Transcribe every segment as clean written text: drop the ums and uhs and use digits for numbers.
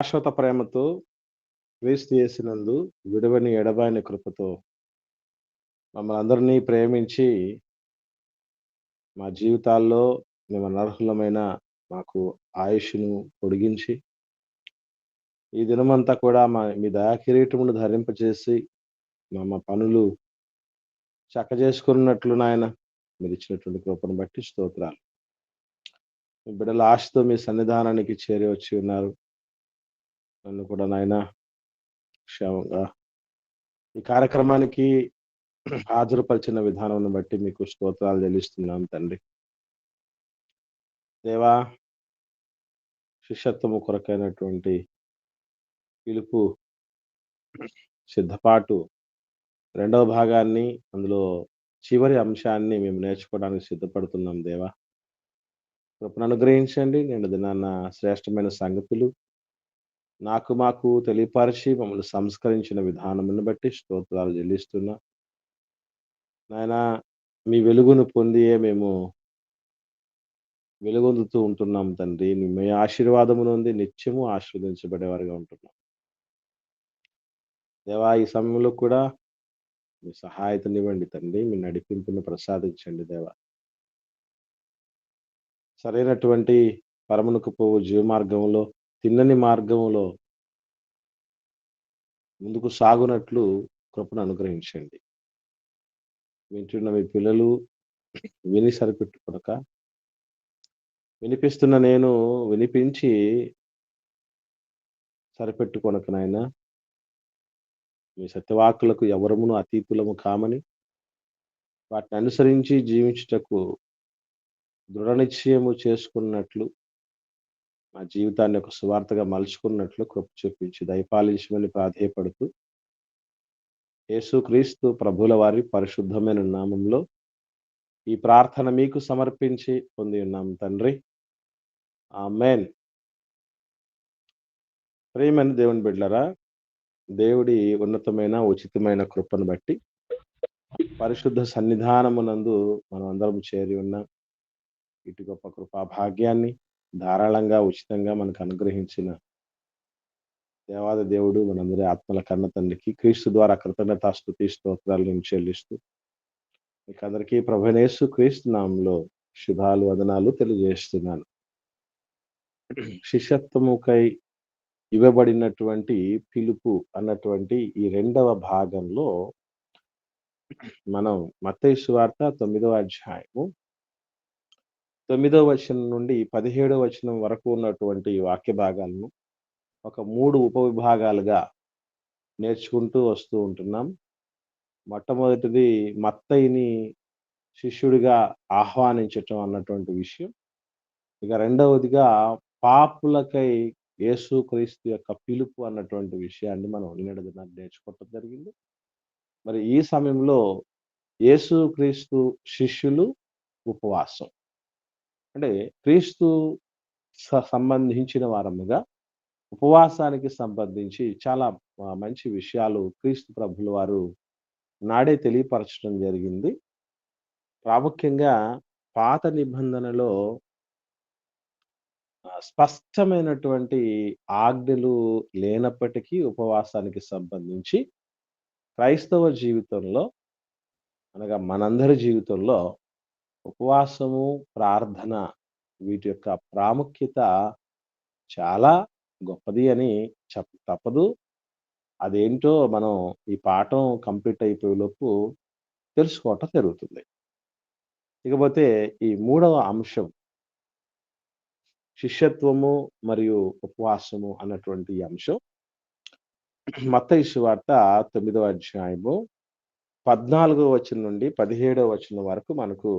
శాశ్వత ప్రేమతో క్రీస్తు యేసునందు విడువని ఎడబాయని కృపతో మమ్మల్ని అందరినీ ప్రేమించి మా జీవితాల్లో మేము అనర్హులమైన మాకు ఆయుష్ను పొడిగించి ఈ దినమంతా కూడా మీ దయా కిరీటమును ధరింపచేసి మా పనులు చక్కజేసుకున్నట్లు నాయన మీరు ఇచ్చినటువంటి కృపను బట్టి స్తోత్రాలు. మీ బిడ్డల ఆశతో మీ సన్నిధానానికి చేరి వచ్చి ఉన్నారు. నన్ను కూడా నాయన క్షేమంగా ఈ కార్యక్రమానికి హాజరుపరిచిన విధానం బట్టి మీకు స్తోత్రాలు చెల్లిస్తున్నాం తండ్రి. దేవా, శిష్యత్వము కొరకైనటువంటి పిలుపు సిద్ధపాటు రెండవ భాగాన్ని, అందులో చివరి అంశాన్ని మేము నేర్చుకోవడానికి సిద్ధపడుతున్నాం దేవా. కృపను అనుగ్రహించండి. నేను దినాన్న శ్రేష్టమైన సంగతులు మాకు తెలియపరిచి మమ్మల్ని సంస్కరించిన విధానమును బట్టి స్తోత్రాలు చెల్లిస్తున్నా నాయన. మీ వెలుగును పొందియే మేము వెలుగొందుతూ ఉంటున్నాం తండ్రి. మీ ఆశీర్వాదము నుండి నిత్యము ఆశీర్వదించబడేవారుగా ఉంటున్నాం దేవా. ఈ సమయంలో కూడా మీ సహాయతనివ్వండి తండ్రి. మీ నడిపింపును ప్రసాదించండి దేవా. సరైనటువంటి పరమునకు పోవు జీవ మార్గంలో, తిన్నని మార్గంలో ముందుకు సాగునట్లు కృపను అనుగ్రహించండి. వింటున్న మీ పిల్లలు విని సరిపెట్టుకొనక, వినిపిస్తున్న నేను వినిపించి సరిపెట్టుకొనక నాయన, మీ సత్యవాక్కులకు ఎవరమును అతీతులము కామని వాటిని అనుసరించి జీవించుటకు దృఢ నిశ్చయము చేసుకున్నట్లు, మా జీవితాన్ని ఒక సువార్తగా మలుచుకున్నట్లు కృప చూపించి దయపాలించమని ప్రాధేయపడుతూ యేసుక్రీస్తు ప్రభుల వారి పరిశుద్ధమైన నామంలో ఈ ప్రార్థన మీకు సమర్పించి పొంది ఉన్నాం తండ్రి. ఆమేన్. ప్రియమైన దేవుని బిడ్డలారా, దేవుడి ఉన్నతమైన ఉచితమైన కృపను బట్టి పరిశుద్ధ సన్నిధానమునందు మనం అందరం చేరి ఉన్నాం. ఇటు గొప్ప కృపా భాగ్యాన్ని ధారాళంగా ఉచితంగా మనకు అనుగ్రహించిన దేవాది దేవుడు మనందరి ఆత్మల కన్న తండ్రికి క్రీస్తు ద్వారా కృతజ్ఞతాస్తుతి స్తోత్రాలు నేను చెల్లిస్తూ మీకు అందరికీ ప్రభువైన యేసు క్రీస్తు నామంలో శుభాలు వదనాలు తెలియజేస్తున్నాను. శిష్యత్వముకై ఇవ్వబడినటువంటి పిలుపు అన్నటువంటి ఈ రెండవ భాగంలో మనం మత్తయి సువార్త 9వ అధ్యాయము 9వ వచనం నుండి 17వ వచనం వరకు ఉన్నటువంటి వాక్య భాగాలను ఒక 3 ఉపవిభాగాలుగా నేర్చుకుంటూ వస్తూ ఉంటున్నాం. మొట్టమొదటిది మత్తయిని శిష్యుడిగా ఆహ్వానించటం అన్నటువంటి విషయం. ఇక రెండవదిగా పాపులకై యేసుక్రీస్తు యొక్క పిలుపు అన్నటువంటి విషయాన్ని మనం నిన్నటి దినాన్ని నేర్చుకోవటం జరిగింది. మరి ఈ సమయంలో యేసుక్రీస్తు శిష్యులు ఉపవాసం, అంటే క్రీస్తు సంబంధించిన వారముగా ఉపవాసానికి సంబంధించి చాలా మంచి విషయాలు క్రీస్తు ప్రభుల వారు నాడే తెలియపరచడం జరిగింది. ప్రాముఖ్యంగా పాత నిబంధనలో స్పష్టమైనటువంటి ఆజ్ఞలు లేనప్పటికీ ఉపవాసానికి సంబంధించి క్రైస్తవ జీవితంలో, అనగా మనందరి జీవితంలో ఉపవాసము, ప్రార్థన వీటి యొక్క ప్రాముఖ్యత చాలా గొప్పది అని తప్పదు. అదేంటో మనం ఈ పాఠం కంప్లీట్ అయిపోయేలోపు తెలుసుకోవటం జరుగుతుంది. ఇకపోతే ఈ 3వ అంశం శిష్యత్వము మరియు ఉపవాసము అన్నటువంటి అంశం మత్తయి సువార్త 9వ అధ్యాయము 14వ వచనం నుండి 17వ వచనం వరకు మనకు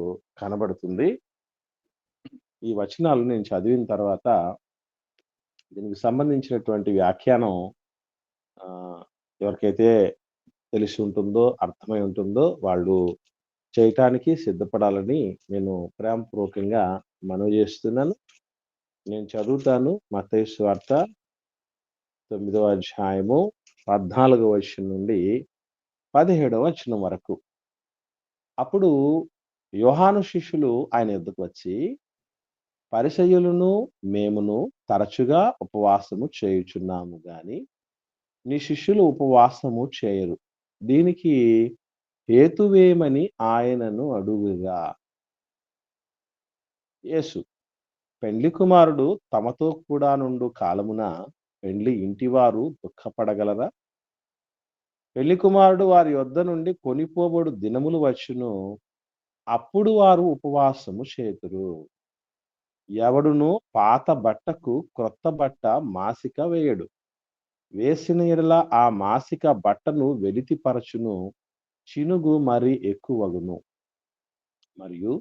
కనబడుతుంది. ఈ వచనాలు నేను చదివిన తర్వాత దీనికి సంబంధించినటువంటి వ్యాఖ్యానం ఎవరికైతే తెలిసి ఉంటుందో, అర్థమై ఉంటుందో వాళ్ళు చేయటానికి సిద్ధపడాలని నేను ప్రేమపూర్వకంగా మనవి చేస్తున్నాను. నేను చదువుతాను. మత్తయి సువార్త 9వ అధ్యాయము 14వ వచనం నుండి 17వ వచనం వరకు. అప్పుడు యోహాను శిష్యులు ఆయన యొద్దకు వచ్చి, పరిసయ్యులను మేమును తరచుగా ఉపవాసము చేయుచున్నాము గాని నీ శిష్యులు ఉపవాసము చేయరు. దీనికి హేతువేమని ఆయనను అడుగగా, యేసు, పెండ్లి కుమారుడు తమతో కూడా నుండు కాలమున పెండ్లి ఇంటివారు దుఃఖపడగలరా? పెళ్లి కుమారుడు వారి యొద్ద నుండి కొనిపోబడు దినములు వచ్చును, అప్పుడు వారు ఉపవాసము చేతురు. ఎవడును పాత బట్టకు క్రొత్త బట్ట మాసిక వేయడు. వేసిన ఎడల ఆ మాసిక బట్టను వెలితిపరచును, చినుగు మరి ఎక్కువగును. మరియు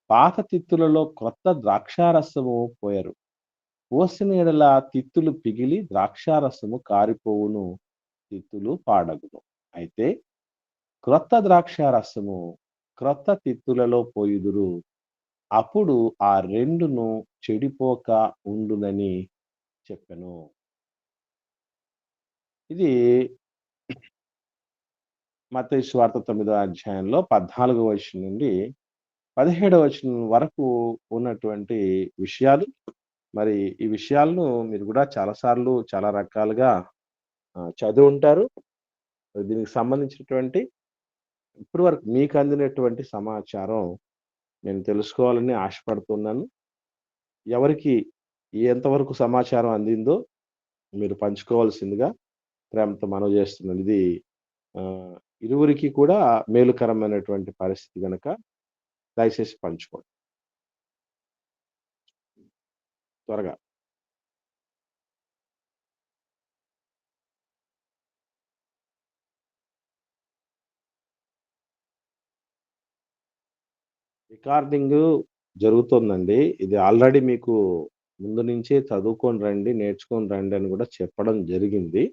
పాత తిత్తులలో క్రొత్త ద్రాక్షారసము పోయరు. పోసిన ఎడల తిత్తులు పిగిలి ద్రాక్షారసము కారిపోవును, తిత్తులు పాడగును. అయితే క్రొత్త ద్రాక్షారసము క్రొత్త తిత్తులలో పోయుదురు, అప్పుడు ఆ రెండును చెడిపోక ఉండునని చెప్పెను. ఇది మత్తయి సువార్త 9వ అధ్యాయంలో 14వ వచనం నుండి 17వ వచనం వరకు ఉన్నటువంటి విషయాలు. మరి ఈ విషయాలను మీరు కూడా చాలా సార్లు చాలా రకాలుగా చదివి ఉంటారు. దీనికి సంబంధించినటువంటి ఇప్పటి వరకు మీకు అందినటువంటి సమాచారం నేను తెలుసుకోవాలని ఆశపడుతున్నాను. ఎవరికి ఎంతవరకు సమాచారం అందిందో మీరు పంచుకోవాల్సిందిగా ప్రేమతో మనవి చేస్తున్నాను. ఇది ఇరువురికి కూడా మేలుకరమైనటువంటి పరిస్థితి గనక దయచేసి పంచుకోండి త్వరగా. రికార్డింగ్ జరుగుతుందండి. ఇది ఆల్రెడీ మీకు ముందు నుంచే చదువుకొని రండి, నేర్చుకొని రండి అని కూడా చెప్పడం జరిగింది.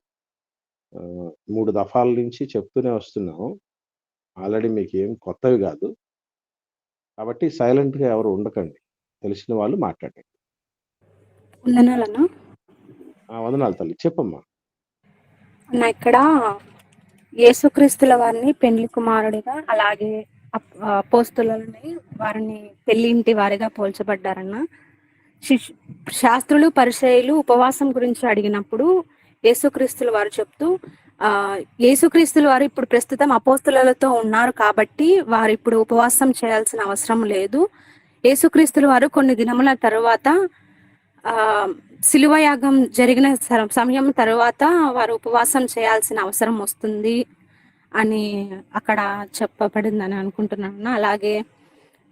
3 దఫాల నుంచి చెప్తూనే వస్తున్నాం. ఆల్రెడీ మీకేం కొత్తవి కాదు. కాబట్టి సైలెంట్‌గా ఎవరు ఉండకండి. తెలిసిన వాళ్ళు మాట్లాడండి. వందనాలన్నా. వందనాలు తల్లి. చెప్పమ్మా. అన్న, ఇక్కడ యేసుక్రీస్తుల వారిని పెండ్లి కుమారుడిగా, అలాగే అపోస్తలులని వారిని పెళ్లి ఇంటి వారిగా పోల్చబడ్డారన్న. శాస్త్రులు పరిసయ్యులు ఉపవాసం గురించి అడిగినప్పుడు యేసుక్రీస్తుల వారు చెప్తూ, యేసుక్రీస్తుల వారు ఇప్పుడు ప్రస్తుతం అపోస్తలులతో ఉన్నారు కాబట్టి వారు ఇప్పుడు ఉపవాసం చేయాల్సిన అవసరం లేదు. యేసుక్రీస్తుల వారు కొన్ని దినముల తర్వాత శిలువ యాగం జరిగిన సమయం తర్వాత వారు ఉపవాసం చేయాల్సిన అవసరం వస్తుంది అని అక్కడ చెప్పబడిందని అనుకుంటున్నాను. అలాగే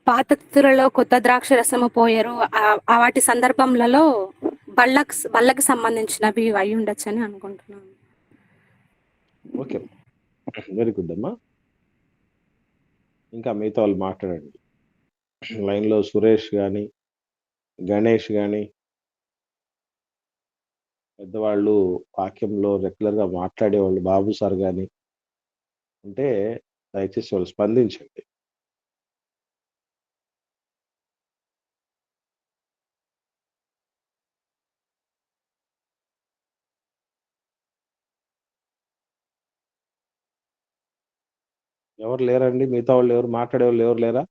పాత తిత్తులలో కొత్త ద్రాక్ష రసము పోయారు, వాటి సందర్భంలో బళ్ళకి సంబంధించినవి అయి ఉండొచ్చు అని అనుకుంటున్నాను. ఓకే, వెరీ గుడ్ అమ్మా. ఇంకా మిగతా వాళ్ళు మాట్లాడండి. లైన్లో సురేష్ కానీ, గణేష్ కానీ, పెద్దవాళ్ళు వాక్యంలో రెగ్యులర్గా మాట్లాడేవాళ్ళు బాబు సార్ కానీ ఉంటే దయచేసి వాళ్ళు స్పందించండి. ఎవరు లేరండి? మిగతా వాళ్ళు ఎవరు మాట్లాడేవాళ్ళు ఎవరు లేరా?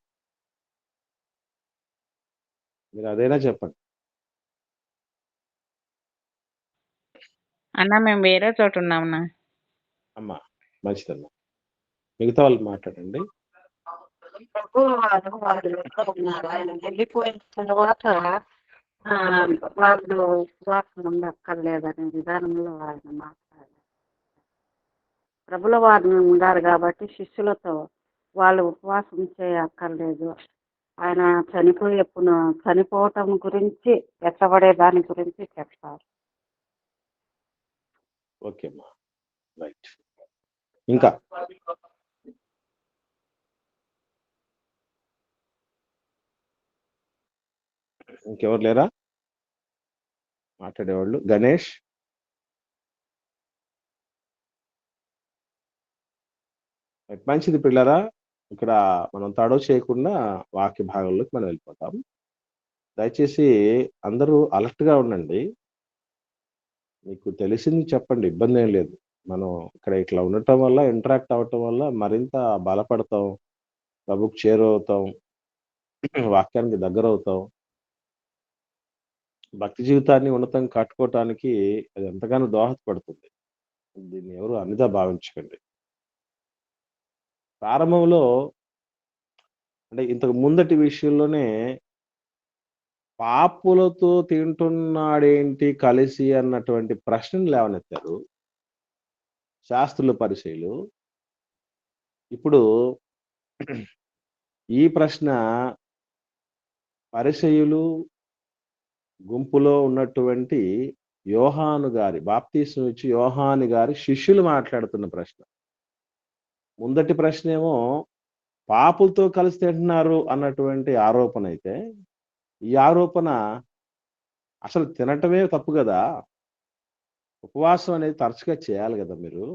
మీరు అదైనా చెప్పండి. అన్న, మేము వేరే చోట ఉన్నామన్నా. అమ్మా మంచిదమ్మా. మిగతా వాళ్ళు మాట్లాడండి. ఆయన వెళ్ళిపోయిన తర్వాత వాళ్ళు ఉపవాసం ఉండక్కర్లేదనే విధానంలో ఆయన మాట్లాడారు. ప్రభుల వారిని ఉండారు కాబట్టి శిష్యులతో వాళ్ళు ఉపవాసం చేయక్కర్లేదు. ఆయన చనిపోవటం గురించి, ఎత్తబడే దాని గురించి చెప్తారు. ఓకే అమ్మా, రైట్. ఇంకా ఇంకెవరు లేరా మాట్లాడేవాళ్ళు? గణేష్. మంచిది పిల్లరా, ఇక్కడ మనం తడవ చేయకుండా వాక్య భాగంలోకి మనం వెళ్ళిపోతాం. దయచేసి అందరూ అలర్ట్గా ఉండండి. మీకు తెలిసింది చెప్పండి, ఇబ్బంది ఏం లేదు. మనం ఇక్కడ ఇట్లా ఉండటం వల్ల, ఇంటరాక్ట్ అవ్వటం వల్ల మరింత బలపడతాం, ప్రభుకు చేరువవుతాం, వాక్యానికి దగ్గర అవుతాం. భక్తి జీవితాన్ని ఉన్నతంగా కట్టుకోవటానికి అది ఎంతగానో దోహదపడుతుంది. దీన్ని ఎవరు అన్నిదా భావించకండి. ప్రారంభంలో అంటే ఇంతకు ముందటి విషయంలోనే పాపులతో తింటున్నాడేంటి కలిసి అన్నటువంటి ప్రశ్నను లేవనెత్తారు శాస్త్రులు, పరిసయ్యులు. ఇప్పుడు ఈ ప్రశ్న పరిసయ్యులు గుంపులో ఉన్నటువంటి యోహాను గారి బాప్తీసం ఇచ్చి యోహాను గారి శిష్యులు మాట్లాడుతున్న ప్రశ్న. ముందటి ప్రశ్నేమో పాపులతో కలిసి తింటున్నారు అన్నటువంటి ఆరోపణ అయితే, ఈ ఆరోపణ అసలు తినటమే తప్పు కదా! ఉపవాసం అనేది తరచుగా చేయాలి కదా మీరు.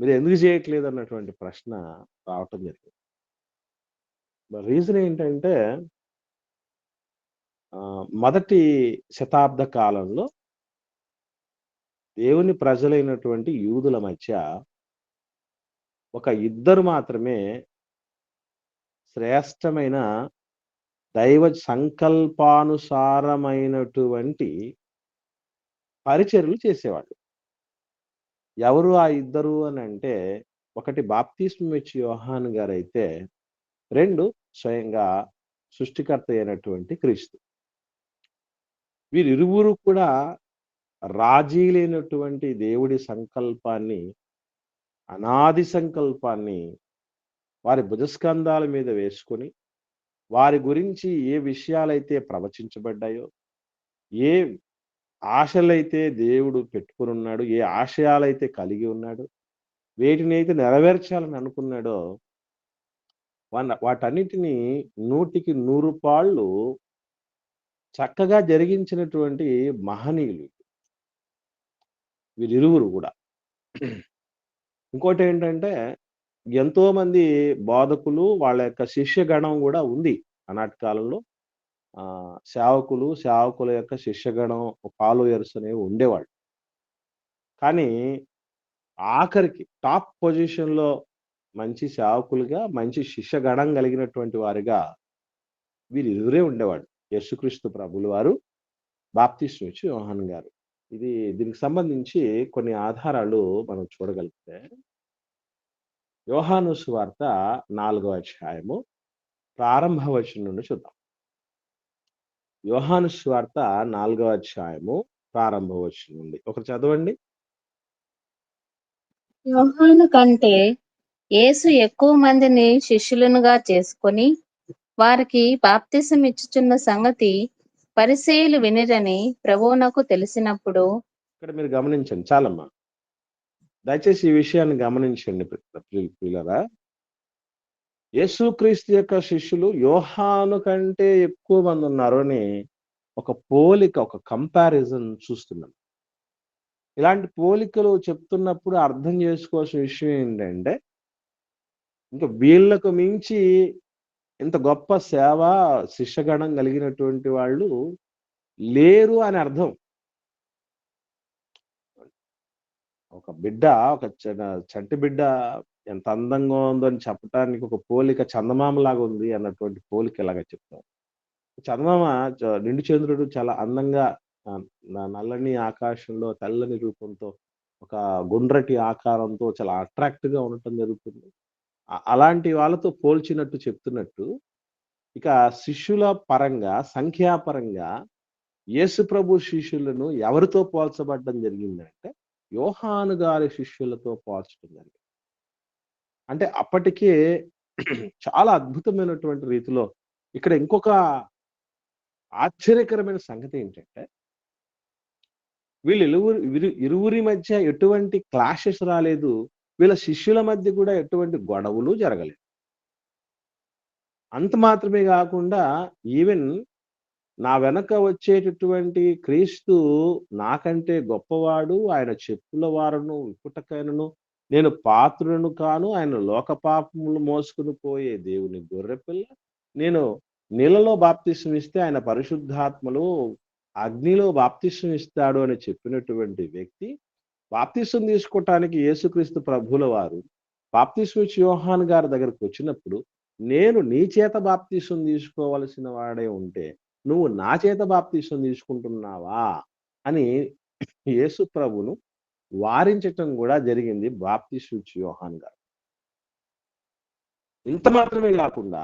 మీరు ఎందుకు చేయట్లేదు అన్నటువంటి ప్రశ్న రావటం జరిగింది. రీజన్ ఏంటంటే మొదటి శతాబ్ద కాలంలో దేవుని ప్రజలైనటువంటి యూదుల మధ్య ఒక ఇద్దరు మాత్రమే శ్రేష్టమైన దైవ సంకల్పానుసారమైనటువంటి పరిచర్యలు చేసేవాళ్ళు. ఎవరు ఆ ఇద్దరు అనంటే, ఒకటి బాప్తిస్మం ఇచ్చే యోహాను గారైతే, 2 స్వయంగా సృష్టికర్త అయినటువంటి క్రీస్తు. వీరిరువురు కూడా రాజీ లేనటువంటి దేవుడి సంకల్పాన్ని, అనాది సంకల్పాన్ని వారి భుజస్కంధాల మీద వేసుకొని, వారి గురించి ఏ విషయాలైతే ప్రవచించబడ్డాయో, ఏ ఆశలైతే దేవుడు పెట్టుకొనున్నాడు, ఏ ఆశయాలైతే కలిగి ఉన్నాడు, వేటినైతే నెరవేర్చాలని అనుకున్నాడో వాటన్నిటిని 100కి 100 పాళ్ళు చక్కగా జరిగించినటువంటి మహనీయులు వీరిరువురు కూడా. ఇంకోటేంటంటే, ఎంతోమంది బోధకులు వాళ్ళ యొక్క శిష్యగణం కూడా ఉంది ఆనాటి కాలంలో. సేవకుల యొక్క శిష్యగణం, ఫాలోయర్స్ అనేవి ఉండేవాళ్ళు. కానీ ఆఖరికి టాప్ పొజిషన్‌లో మంచి సేవకులుగా, మంచి శిష్యగణం కలిగినటువంటి వారిగా వీరిరువురే ఉండేవాళ్ళు. యేసుక్రీస్తు ప్రభువుల వారు, బాప్తిస్మం ఇచ్చే యోహాను గారు. దీనికి సంబంధించి కొన్ని ఆధారాలు మనం చూడగలిగితే, యోహాను సువార్త 4వ అధ్యాయము ప్రారంభ వచనం నుండి చూద్దాం. యోహాను సువార్త 4వ అధ్యాయము ప్రారంభ వచనం నుండి. ఒకరు చదవండి. యోహాను కంటే యేసు ఎక్కువ మందిని శిష్యులనుగా చేసుకొని వారికి బాప్తిసం ఇచ్చుచున్న సంగతి పరిసయ్యులు వినిరని ప్రభువునకు తెలిసినప్పుడు. ఇక్కడ మీరు గమనించండి చాలమ్మా. దయచేసి ఈ విషయాన్ని గమనించండి ప్రియులారా. యేసుక్రీస్తు యొక్క శిష్యులు యోహాను కంటే ఎక్కువ మంది ఉన్నారు అని ఒక పోలిక, ఒక కంపారిజన్ చూస్తున్నాం. ఇలాంటి పోలికలు చెప్తున్నప్పుడు అర్థం చేసుకోవాల్సిన విషయం ఏంటంటే, ఇంకా వీళ్ళకు మించి ఇంత గొప్ప సేవ శిష్యగణం కలిగినటువంటి వాళ్ళు లేరు అని అర్థం. ఒక బిడ్డ, ఒక చంటి బిడ్డ ఎంత అందంగా ఉందో అని చెప్పటానికి ఒక పోలిక చందమామలాగా ఉంది అన్నటువంటి పోలిక ఇలాగా చెప్తాం. చందమామ నిండు చంద్రుడు చాలా అందంగా నల్లని ఆకాశంలో తెల్లని రూపంతో, ఒక గుండ్రటి ఆకారంతో చాలా అట్రాక్ట్ గా ఉండటం జరుగుతుంది. అలాంటి వాళ్ళతో పోల్చినట్టు చెప్తున్నట్టు, ఇక శిష్యుల పరంగా, సంఖ్యాపరంగా యేసు ప్రభు శిష్యులను ఎవరితో పోల్చబడ్డం జరిగిందంటే, యోహాను గారి శిష్యులతో పోల్చడం జరిగింది. అంటే అప్పటికే చాలా అద్భుతమైనటువంటి రీతిలో ఇక్కడ ఇంకొక ఆశ్చర్యకరమైన సంగతి ఏంటంటే, ఇరువురి మధ్య ఎటువంటి క్లాషెస్ రాలేదు. వీళ్ళ శిష్యుల మధ్య కూడా ఎటువంటి గొడవలు జరగలేదు. అంత మాత్రమే కాకుండా ఈవెన్ నా వెనక వచ్చేటటువంటి క్రీస్తు నాకంటే గొప్పవాడు, ఆయన చెప్పుల వారను విపుటకైనను నేను పాత్రులను కాను, ఆయన లోక పాపములు మోసుకుని పోయే దేవుని గొర్రెపిల్ల, నేను నీళ్ళలో బాప్తిసం ఇస్తే ఆయన పరిశుద్ధాత్మలో అగ్నిలో బాప్తిసం ఇస్తాడు అని చెప్పినటువంటి వ్యక్తి, బాప్తిసం తీసుకోవటానికి యేసుక్రీస్తు ప్రభువుల వారు బాప్తిసం ఇచ్చి యోహాను గారి దగ్గరకు వచ్చినప్పుడు, నేను నీ చేత బాప్తిసం తీసుకోవలసిన వాడే ఉంటే నువ్వు నా చేత బాప్తీసం తీసుకుంటున్నావా అని యేసు ప్రభును వారించటం కూడా జరిగింది బాప్తీసు యోహాన్ గారు. ఇంత మాత్రమే కాకుండా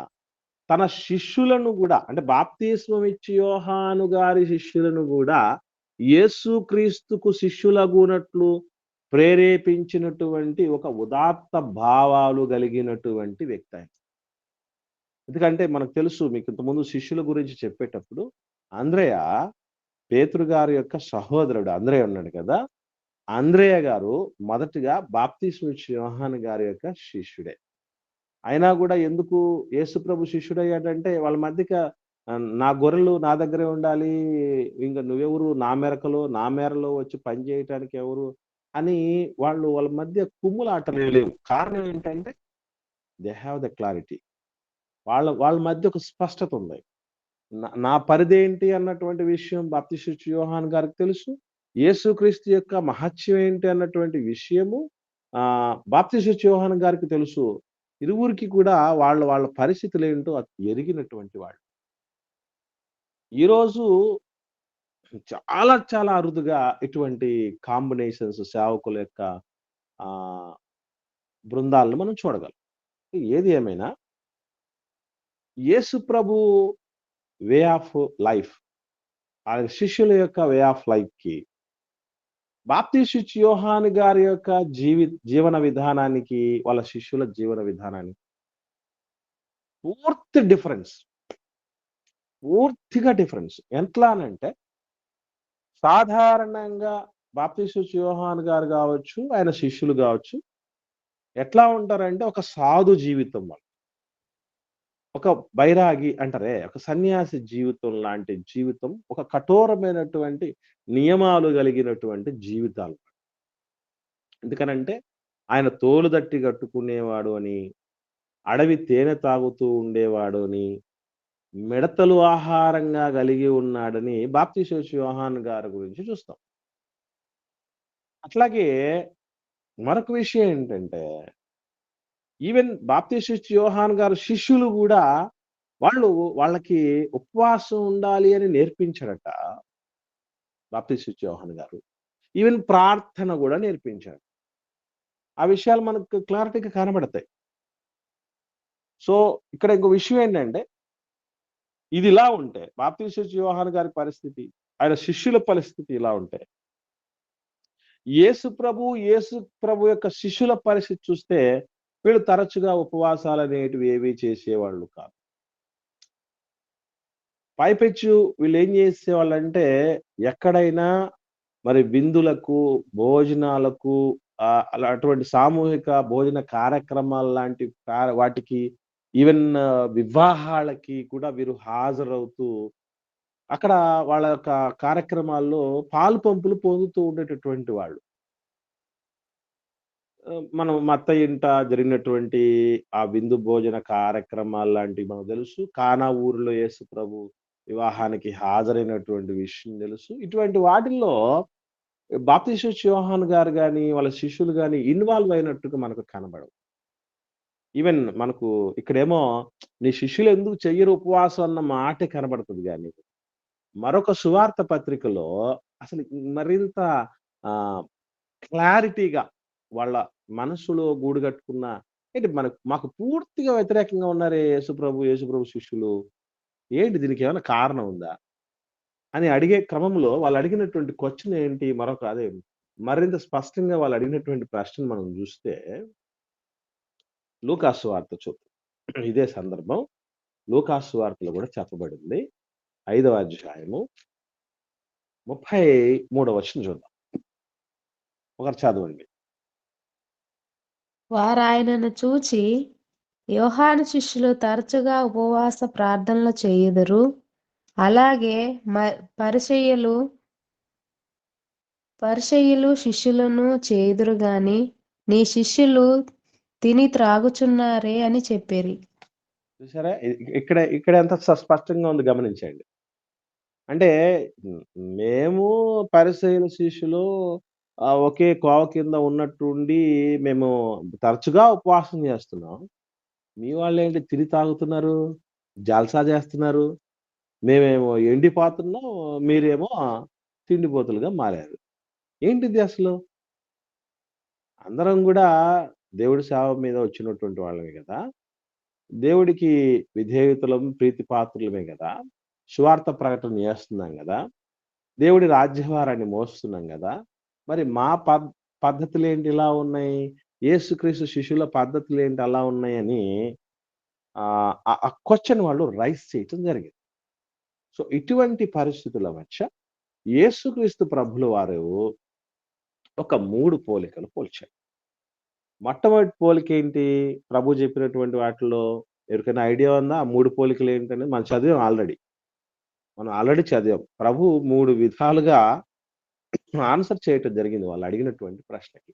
తన శిష్యులను కూడా, అంటే బాప్తిస్మం ఇచ్చి యోహాను గారి శిష్యులను కూడా యేసుక్రీస్తుకు శిష్యులగునట్లు ప్రేరేపించినటువంటి ఒక ఉదాత్త భావాలు కలిగినటువంటి వ్యక్తి ఆయన. ఎందుకంటే మనకు తెలుసు, మీకు ఇంతకుముందు శిష్యుల గురించి చెప్పేటప్పుడు అంద్రేయ పేతురు గారి యొక్క సహోదరుడు అంద్రేయ ఉన్నాడు కదా, అంద్రేయ గారు మొదటిగా బాప్తిస్మం ఇచ్చి యోహాను గారి యొక్క శిష్యుడే. అయినా కూడా ఎందుకు యేసుప్రభు శిష్యుడయ్యాడంటే వాళ్ళ మధ్యక నా గొర్రెలు నా దగ్గరే ఉండాలి, ఇంకా నువ్వెవరు నా మేరలో వచ్చి పని చేయటానికి ఎవరు అని వాళ్ళ మధ్య కుమ్ములాటలు లేవు. కారణం ఏంటంటే దే హ్యావ్ ద క్లారిటీ. వాళ్ళ మధ్య ఒక స్పష్టత ఉంది. నా పరిధేంటి అన్నటువంటి విషయం బాప్తిస్మం యోహాను గారికి తెలుసు. యేసుక్రీస్తు యొక్క మహత్యం ఏంటి అన్నటువంటి విషయము బాప్తిస్మం యోహాను గారికి తెలుసు. ఇరువురికి కూడా వాళ్ళ పరిస్థితులు ఏంటో ఎరిగినటువంటి వాళ్ళు. ఈరోజు చాలా చాలా అరుదుగా ఇటువంటి కాంబినేషన్స్ సేవకుల యొక్క బృందాలను మనం చూడగలం. ఏది ఏమైనా యేసు ప్రభు వే ఆఫ్ లైఫ్, ఆయన శిష్యుల యొక్క వే ఆఫ్ లైఫ్ కి బాప్తిస్మం యోహాను గారి యొక్క జీవన విధానానికి వాళ్ళ శిష్యుల జీవన విధానానికి పూర్తిగా డిఫరెన్స్. ఎట్లా అనంటే సాధారణంగా బాప్తిస్మం యోహాను గారు కావచ్చు, ఆయన శిష్యులు కావచ్చు, ఎట్లా ఉంటారంటే ఒక సాధు జీవితం, ఒక బైరాగి అంటారే, ఒక సన్యాసి జీవితం లాంటి జీవితం, ఒక కఠోరమైనటువంటి నియమాలు కలిగినటువంటి జీవితాలు. ఎందుకనంటే ఆయన తోలు దట్టి కట్టుకునేవాడు అని, అడవి తేనె తాగుతూ ఉండేవాడు అని, మిడతలు ఆహారంగా కలిగి ఉన్నాడని బాప్తిస్మం యోహాను గారి గురించి చూస్తాం. అట్లాగే మరొక విషయం ఏంటంటే ఈవెన్ బాప్తిస్మం యోహాను గారు శిష్యులు కూడా వాళ్ళకి ఉపవాసం ఉండాలి అని నేర్పించారట బాప్తిస్మం యోహాను గారు. ఈవెన్ ప్రార్థన కూడా నేర్పించారు. ఆ విషయాలు మనకు క్లారిటీగా కనబడతాయి. సో ఇక్కడ ఇంకో విషయం ఏంటంటే, ఇది ఇలా ఉంటే బాప్తిస్మం యోహాను గారి పరిస్థితి, ఆయన శిష్యుల పరిస్థితి ఇలా ఉంటే, యేసు ప్రభు యొక్క శిష్యుల పరిస్థితి చూస్తే వీళ్ళు తరచుగా ఉపవాసాలు అనేటివి ఏవి చేసేవాళ్ళు కాదు. పైపెచ్చు వీళ్ళు ఏం చేసేవాళ్ళంటే ఎక్కడైనా మరి విందులకు, భోజనాలకు, అటువంటి సామూహిక భోజన కార్యక్రమాలు లాంటి వాటికి, ఈవెన్ వివాహాలకి కూడా వీరు హాజరవుతూ అక్కడ వాళ్ళ యొక్క కార్యక్రమాల్లో పాలు పంపులు పొందుతూ ఉండేటటువంటి వాళ్ళు. మనం మత్త ఇంట జరిగినటువంటి ఆ విందు భోజన కార్యక్రమాలు లాంటివి మనకు తెలుసు. కానా ఊరిలో యేసు ప్రభు వివాహానికి హాజరైనటువంటి విషయం తెలుసు. ఇటువంటి వాటిల్లో బాప్తిస్మం యోహాను గారు కానీ వాళ్ళ శిష్యులు కానీ ఇన్వాల్వ్ అయినట్టుగా మనకు కనబడవు. ఈవెన్ మనకు ఇక్కడేమో నీ శిష్యులు ఎందుకు చెయ్యరు ఉపవాసం అన్న మాటే కనబడుతుంది. కానీ మరొక సువార్త పత్రికలో అసలు మరింత క్లారిటీగా వాళ్ళ మనసులో గూడు కట్టుకున్న ఏంటి, మాకు పూర్తిగా వ్యతిరేకంగా ఉన్నారే యేసుప్రభు శిష్యులు, ఏంటి దీనికి ఏమైనా కారణం ఉందా అని అడిగే క్రమంలో వాళ్ళు అడిగినటువంటి క్వశ్చన్ ఏంటి, మరింత స్పష్టంగా వాళ్ళు అడిగినటువంటి ప్రశ్న మనం చూస్తే లూకా సువార్త చూద్దాం. ఇదే సందర్భం లూకా సువార్తలో కూడా చెప్పబడింది. 5వ అధ్యాయము 33వ వచనం చూద్దాం. ఒకరు చదవండి. వారాయనను చూచి, యోహాను శిష్యులు తరచుగా ఉపవాస ప్రార్థనలు చేయుదురు, అలాగే పరిసయ్యులు శిష్యులను చేయుదురు గాని నీ శిష్యులు తిని త్రాగుచున్నారే అని చెప్పిరి. చూసారా, ఇక్కడ ఎంత స్పష్టంగా ఉంది గమనించండి. అంటే మేము పరిసయ్యుల శిష్యులు ఒకే కోవ కింద ఉన్నట్టుండి మేము తరచుగా ఉపవాసం చేస్తున్నాం. మీ వాళ్ళు ఏంటి తిని తాగుతున్నారు, జల్సా చేస్తున్నారు, మేమేమో ఎండిపోతున్నాం, మీరేమో తిండిపోతులుగా మారారు. ఏంటిది అసలు? అందరం కూడా దేవుడి సేవ మీద వచ్చినటువంటి వాళ్ళమే కదా! దేవుడికి విధేయతులం, ప్రీతిపాత్రులమే కదా! సువార్త ప్రకటన చేస్తున్నాం గదా! దేవుడి రాజ్యభారాన్ని మోస్తున్నాం గదా! మరి మా పద్ధతులేంటి ఇలా ఉన్నాయి? యేసుక్రీస్తు శిష్యుల పద్ధతులేంటి అలా ఉన్నాయని ఆ క్వెషన్ వాళ్ళు రైజ్ చేయటం జరిగింది. సో, ఇటువంటి పరిస్థితుల మధ్య యేసుక్రీస్తు ప్రభుల వారు ఒక 3 పోలికలు పోల్చారు. మొట్టమొదటి పోలికేంటి? ప్రభు చెప్పినటువంటి వాటిలో ఎవరికైనా ఐడియా ఉందా? ఆ 3 పోలికలేంటనేది మనం ఆల్రెడీ చదివాం. ప్రభు 3 విధాలుగా ఆన్సర్ చేయటం జరిగింది వాళ్ళు అడిగినటువంటి ప్రశ్నకి.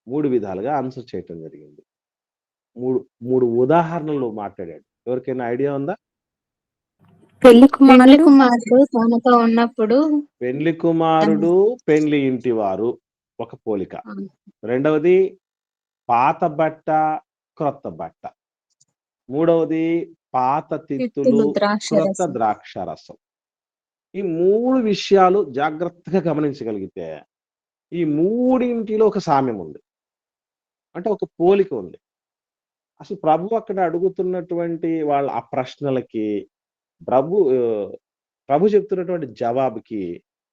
3 విధాలుగా ఆన్సర్ చేయటం జరిగింది. 3 ఉదాహరణలు మాట్లాడాడు. ఎవరికైనా ఐడియా ఉందా? పెళ్లి పెండ్లి కుమారుడు కుమారుడు తనతో ఉన్నప్పుడు పెండ్లి కుమారుడు, పెండ్లి ఇంటివారు ఒక పోలిక. రెండవది పాత బట్ట, క్రొత్త బట్ట. మూడవది పాత తిత్తులు, క్రొత్త ద్రాక్షారసం. ఈ 3 విషయాలు జాగ్రత్తగా గమనించగలిగితే ఈ మూడింటిలో ఒక సామ్యం ఉంది. అంటే ఒక పోలిక ఉంది. అసలు ప్రభు అక్కడ అడుగుతున్నటువంటి వాళ్ళ ఆ ప్రశ్నలకి ప్రభు చెప్తున్నటువంటి జవాబుకి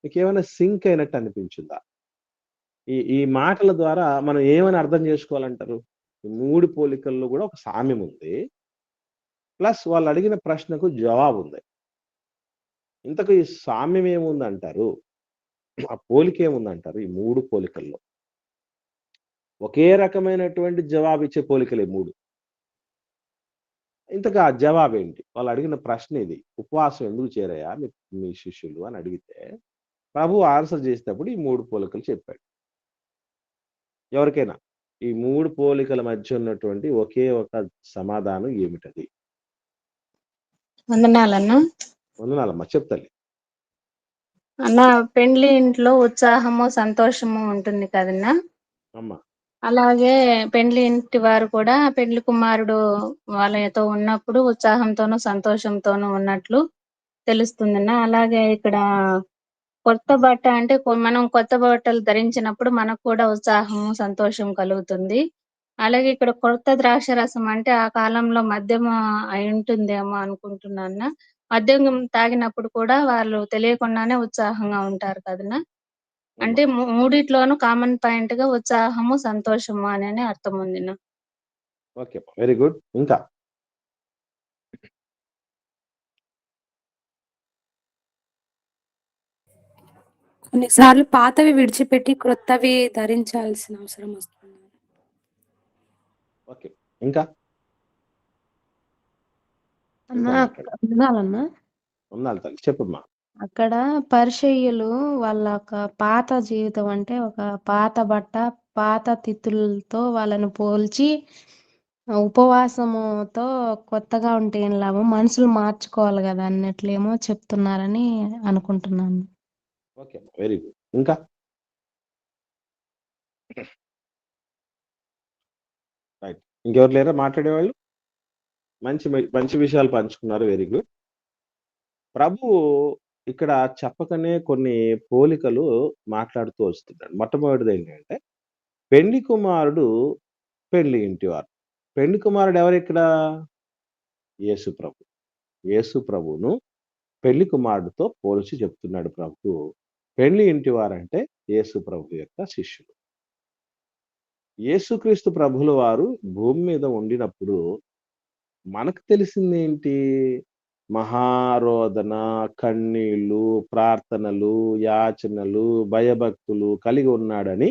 మీకేమైనా సింక్ అయినట్టు అనిపించిందా? ఈ మాటల ద్వారా మనం ఏమని అర్థం చేసుకోవాలంటారు? ఈ 3 పోలికల్లో కూడా ఒక సామ్యం ఉంది. ప్లస్ వాళ్ళు అడిగిన ప్రశ్నకు జవాబుంది. ఇంతకు ఈ సామ్యం ఏముందంటారు? ఆ పోలిక ఏముందంటారు ఈ 3 పోలికల్లో? ఒకే రకమైనటువంటి జవాబిచ్చే పోలికలే 3. ఇంతకు ఆ జవాబేంటి? వాళ్ళు అడిగిన ప్రశ్న ఇది. ఉపవాసం ఎందుకు చేరయ్యా మీ శిష్యులు అని అడిగితే, ప్రభు ఆన్సర్ చేసేటప్పుడు ఈ 3 పోలికలు చెప్పాడు. ఎవరికైనా ఈ 3 పోలికల మధ్య ఉన్నటువంటి ఒకే ఒక సమాధానం ఏమిటది? వందనాలన్నా. వందనాలమ్మా. చెప్తల్లి. అన్న, పెండ్లి ఇంట్లో ఉత్సాహము, సంతోషము ఉంటుంది కదన్నా. అమ్మా. అలాగే పెండ్లి ఇంటి వారు కూడా పెండ్లి కుమారుడు వాళ్ళతో ఉన్నప్పుడు ఉత్సాహంతోనూ, సంతోషంతోనూ ఉన్నట్లు తెలుస్తుందన్న. అలాగే ఇక్కడ కొత్త బట్ట అంటే మనం కొత్త బట్టలు ధరించినప్పుడు మనకు కూడా ఉత్సాహము, సంతోషం కలుగుతుంది. అలాగే ఇక్కడ కొత్త ద్రాక్ష రసం అంటే ఆ కాలంలో మద్యం అయి ఉంటుందేమో అనుకుంటున్నాను. మద్యం తాగినప్పుడు కూడా వాళ్ళు తెలియకుండానే ఉత్సాహంగా ఉంటారు కదనా. అంటే మూడిట్లోనూ కామన్ పాయింట్ గా ఉత్సాహము, సంతోషము అనే అర్థం ఉంది. Okay, very good. ఇంకా కొన్నిసార్లు పాతవి విడిచిపెట్టి క్రొత్తవి ధరించాల్సిన అవసరం వస్తుంది. ఓకే, ఇంకా అన్నా, తల్లి చెప్పమ్మా. అక్కడ పరిసయ్యులు వాళ్ళ ఒక పాత జీవితం అంటే ఒక పాత బట్ట, పాత తిత్తులతో వాళ్ళని పోల్చి ఉపవాసముతో కొత్తగా ఉంటే ఏం లాభం, మనుషులు మార్చుకోవాలి కదా అన్నట్లేమో చెప్తున్నారని అనుకుంటున్నాను. Okay, very good. ఇంకా రైట్. ఇంకెవరు లేరా మాట్లాడేవాళ్ళు? మంచి మంచి విషయాలు పంచుకున్నారు. Very good. ప్రభు ఇక్కడ చెప్పకనే కొన్ని పోలికలు మాట్లాడుతూ వస్తున్నాడు. మొట్టమొదటిది ఏంటంటే పెండ్లి కుమారుడు, పెండ్లి ఇంటివారు. పెండ్లి కుమారుడు ఎవరు ఇక్కడ? యేసు ప్రభు. యేసు ప్రభువును పెళ్లి కుమారుడితో పోల్చి చెప్తున్నాడు ప్రభు. పెళ్లి ఇంటివారంటే యేసు ప్రభు యొక్క శిష్యులు. యేసుక్రీస్తు ప్రభుల వారు భూమి మీద ఉండినప్పుడు మనకు తెలిసిందేంటి? మహారోదన, కన్నీళ్లు, ప్రార్థనలు, యాచనలు, భయభక్తులు కలిగి ఉన్నాడని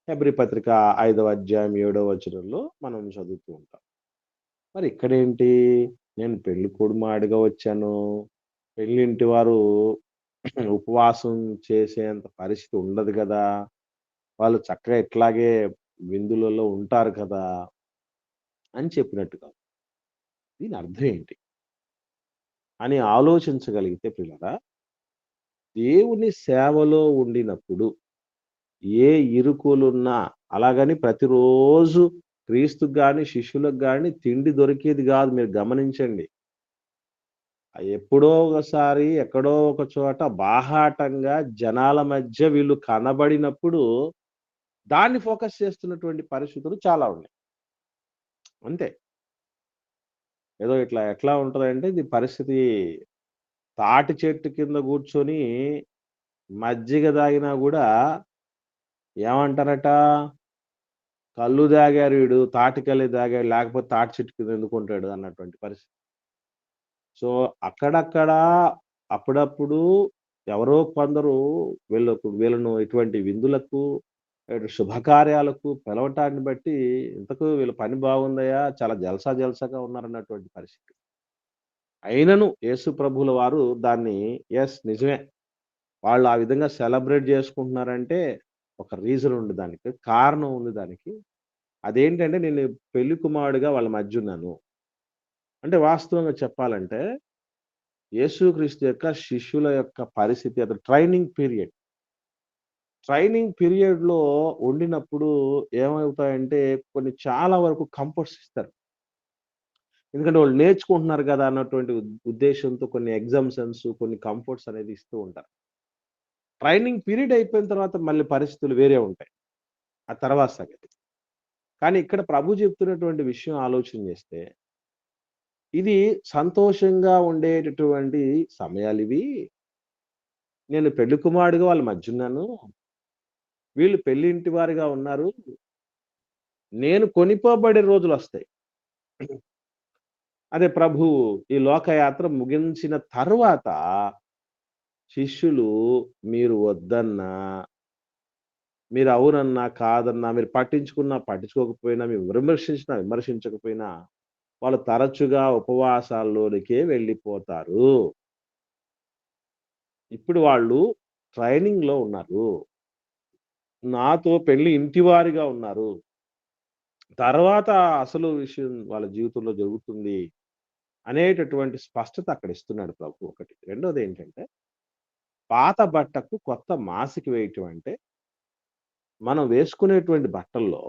హెబ్రీ పత్రిక 5వ అధ్యాయం 7వ వచనంలో మనం చదువుతూ ఉంటాం. మరి ఇక్కడేంటి? నేను పెళ్లి కొడుమాడిగా వచ్చాను, పెళ్ళింటి వారు ఉపవాసం చేసేంత పరిస్థితి ఉండదు కదా, వాళ్ళు చక్కగా ఇట్లాగే విందులలో ఉంటారు కదా అని చెప్పినట్టుగా. దీని అర్థం ఏంటి అని ఆలోచించగలిగితే పిల్లరా, దేవుని సేవలో ఉండినప్పుడు ఏ ఇరుకులున్నా, అలాగని ప్రతిరోజు క్రీస్తుకు కానీ శిష్యులకు కానీ తిండి దొరికేది కాదు. మీరు గమనించండి. ఎప్పుడో ఒకసారి ఎక్కడో ఒక చోట బాహాటంగా జనాల మధ్య వీళ్ళు కనబడినప్పుడు దాన్ని ఫోకస్ చేస్తున్నటువంటి పరిస్థితులు చాలా ఉన్నాయి. అంతే. ఏదో ఇట్లా ఎట్లా ఉంటదంటే ఇది పరిస్థితి తాటి చెట్టు కింద కూర్చొని మజ్జిగ తాగినా గూడా ఏమంటారట? కల్లు తాగారు వీడు, తాటికల్లు తాగాడు, లేకపోతే తాటి చెట్టు కింద ఎందుకుంటాడు అన్నటువంటి పరిస్థితి. సో, అక్కడక్కడ అప్పుడప్పుడు ఎవరో కొందరు వీళ్ళను ఇటువంటి విందులకు, ఇటు శుభకార్యాలకు పిలవటాన్ని బట్టి ఇంతకు వీళ్ళ పని బాగుందయ్యా! చాలా జల్సాగా ఉన్నారన్నటువంటి పరిస్థితి. అయినను యేసు ప్రభువుల వారు దాన్ని నిజమే. వాళ్ళు ఆ విధంగా సెలబ్రేట్ చేసుకుంటున్నారంటే ఒక రీజన్ ఉంది దానికి. కారణం ఉంది దానికి. అదేంటంటే నేను పెళ్లి కుమారుడిగా వాళ్ళ మధ్య ఉన్నాను. అంటే వాస్తవంగా చెప్పాలంటే యేసుక్రీస్తు యొక్క శిష్యుల యొక్క పరిస్థితి అది ట్రైనింగ్ పీరియడ్. ట్రైనింగ్ పీరియడ్‌లో ఉండినప్పుడు ఏమవుతాయంటే కొన్ని చాలా వరకు కంఫర్ట్స్ ఇస్తారు. ఎందుకంటే వాళ్ళు నేర్చుకుంటున్నారు కదా అన్నటువంటి ఉద్దేశ్యంతో కొన్ని ఎగ్జామ్షన్స్, కొన్ని కంఫర్ట్స్ అనేది ఇస్తూ ఉంటారు. ట్రైనింగ్ పీరియడ్ అయిపోయిన తర్వాత మళ్ళీ పరిస్థితులు వేరే ఉంటాయి. ఆ తర్వాత సంగతి. కానీ ఇక్కడ ప్రభు చెప్తున్నటువంటి విషయం ఆలోచన చేస్తే, ఇది సంతోషంగా ఉండేటటువంటి సమయాలివి. నేను పెళ్లి కుమారుడిగా వాళ్ళ మధ్యున్నాను. వీళ్ళు పెళ్లింటి వారుగా ఉన్నారు. నేను కొనిపోబడే రోజులొస్తాయి. అదే ప్రభువు ఈ లోకయాత్ర ముగించిన తరువాత శిష్యులు మీరు వద్దన్నా, మీరు అవునన్నా, కాదన్నా, మీరు పట్టించుకున్నా, పట్టించుకోకపోయినా, మీరు విమర్శించినా, విమర్శించకపోయినా, వాళ్ళు తరచుగా ఉపవాసాల్లోనికే వెళ్ళిపోతారు. ఇప్పుడు వాళ్ళు ట్రైనింగ్‌లో ఉన్నారు. నాతో పెళ్లి ఇంటివారిగా ఉన్నారు. తర్వాత అసలు విషయం వాళ్ళ జీవితంలో జరుగుతుంది అనేటటువంటి స్పష్టత అక్కడ ఇస్తున్నాడు ప్రభు ఒకటి. రెండోదేంటంటే, పాత బట్టకు కొత్త మాసిక వేయటం అంటే, మనం వేసుకునేటువంటి బట్టల్లో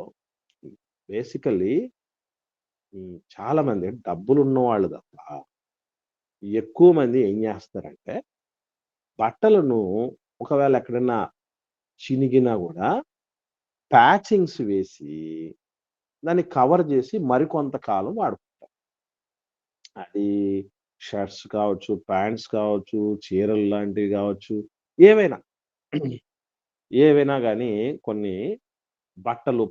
బేసికల్లీ చాలా మంది డబ్బులున్నవాళ్ళు తప్ప, ఎక్కువ మంది ఏం జేస్తారంటే, బట్టలను ఒకవేళ ఎక్కడన్నా చినిగినా గూడా ప్యాచింగ్స్ వేసి, దాన్ని కవర్ జేసి మరికొంతకాలం వాడుకుంటారు. అది షర్ట్స్ కావచ్చు, ప్యాంట్స్ కావచ్చు, చీరలు లాంటివి గావచ్చు, ఏవైనా. ఏవైనా గానీ కొన్ని బట్టలు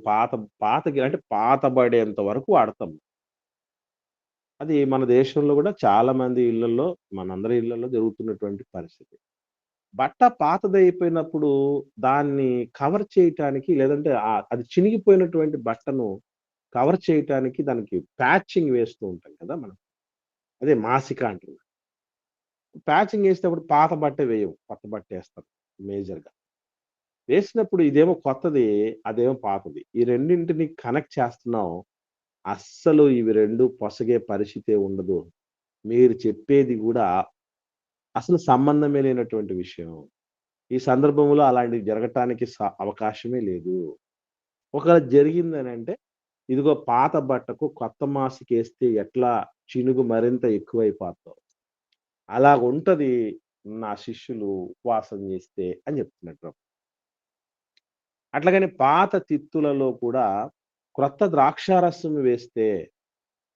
అంటే పాతబడేంత వరకు వాడతాం. అది మన దేశంలో గూడా చాలా మంది ఇళ్లల్లో, మనందరి ఇళ్లల్లో జరుగుతున్నటువంటి పరిస్థితి. బట్ట పాతదయిపోయినప్పుడు దాన్ని కవర్ చేయటానికి లేదంటే అది చినిగిపోయినటువంటి బట్టను కవర్ చేయటానికి దానికి ప్యాచింగ్ వేస్తూ ఉంటాం కదా మనం. అదే మాసిక అంటున్నా. ప్యాచింగ్ ఏసేటప్పుడు పాత బట్టే వేయం. కొత్త బట్టేస్తాం మేజర్‌గా. వేసినప్పుడు ఇదేమో కొత్తది, అదేమో పాతది. ఈ రెండింటిని కనెక్ట్ చేస్తున్నాం. అస్సలు ఇవి 2 పొసగే పరిస్థితే ఉండదు. మీరు చెప్పేది గూడా అసలు సంబంధమే లేనటువంటి విషయం. ఈ సందర్భంలో అలాంటివి జరగటానికి అవకాశమే లేదు. ఒకవేళ జరిగిందనంటే, ఇదిగో పాత బట్టకు కొత్త మాసికేస్తే ఎట్లా చినుగు మరింత ఎక్కువైపోద్దో, అలాగుంటది నా శిష్యులు ఉపవాసం చేస్తే అని చెప్తున్నాడు ప్రభు. అట్లాగని పాత తిత్తులలో కూడా క్రొత్త ద్రాక్షారసం వేస్తే,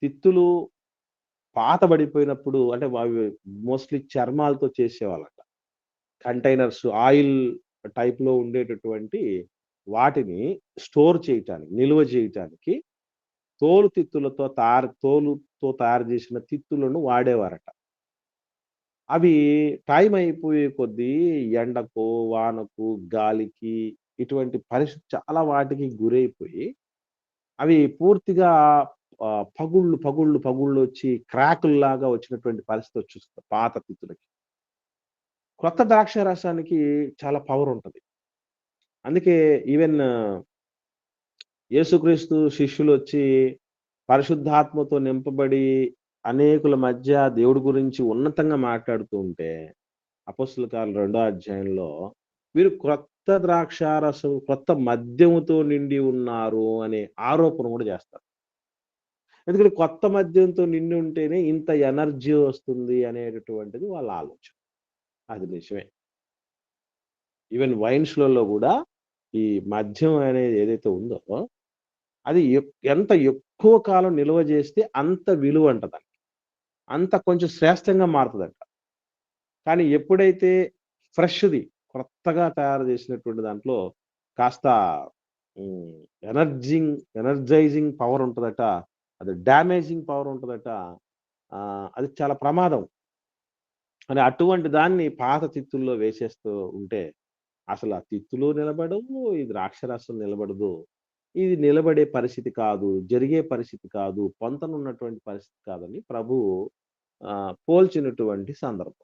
తిత్తులు పాతబడిపోయినప్పుడు అంటే అవి మోస్ట్‌లీ చర్మాలతో చేసేవాళ్ళట. కంటైనర్స్ ఆయిల్ టైప్‌లో ఉండేటటువంటి వాటిని స్టోర్ చేయటానికి, నిల్వ చేయటానికి తోలుతో తయారు చేసిన తిత్తులను వాడేవారట. అవి టైం అయిపోయే కొద్దీ ఎండకో, వానకు, గాలికి ఇటువంటి పరిస్థితి చాలా వాటికి గురైపోయి, అవి పూర్తిగా పగుళ్ళొచ్చి క్రాకుల్లాగా వచ్చినటువంటి పరిస్థితి వచ్చేస్తది పాత తిత్తులకి. కొత్త ద్రాక్ష రసానికి చాలా పవరుంటది. అందుకే ఈవెన్ యేసుక్రీస్తు శిష్యులొచ్చి పరిశుద్ధాత్మతో నింపబడి అనేకుల మధ్య దేవుడి గురించి ఉన్నతంగా మాట్లాడుతూ ఉంటే, అపోస్తలుల కార్యాలు 2 అధ్యాయంలో వీరు క్రొత్త ద్రాక్షారసం, కొత్త మద్యముతో నిండి ఉన్నారు అనే ఆరోపణ కూడా చేస్తారు. ఎందుకంటే కొత్త మద్యంతో నిండి ఉంటేనే ఇంత ఎనర్జీ వస్తుంది అనేటటువంటిది వాళ్ళ ఆలోచన. అది నిజమే. ఈవెన్ వైన్స్‌లలో గూడా ఈ మద్యం అనేది ఏదైతే ఉందో, అది ఎంత ఎక్కువ కాలం నిల్వ జేస్తే అంత విలువంట దానికి. అంత కొంచెం శ్రేష్టంగా మారుతదంట. కానీ ఎప్పుడైతే ఫ్రెష్‌ది కొత్తగా తయారు జేసినటువంటి దాంట్లో కాస్త హ్మ్. ఎనర్జైజింగ్ పవర్ ఉంటదట. అది డ్యామేజింగ్ పవర్ ఉంటదట. అది చాలా ప్రమాదం. అని అటువంటి దాన్ని పాత తిత్తుల్లో వేసేస్తూ ఉంటే, అసలు ఆ తిత్తులు నిలబడవు, ఈ ద్రాక్షారసం నిలబడదు. ఇది నిలబడే పరిస్థితి కాదు, జరిగే పరిస్థితి కాదు, పొంతనున్నటువంటి పరిస్థితి కాదని ప్రభువు పోల్చినటువంటి సందర్భం.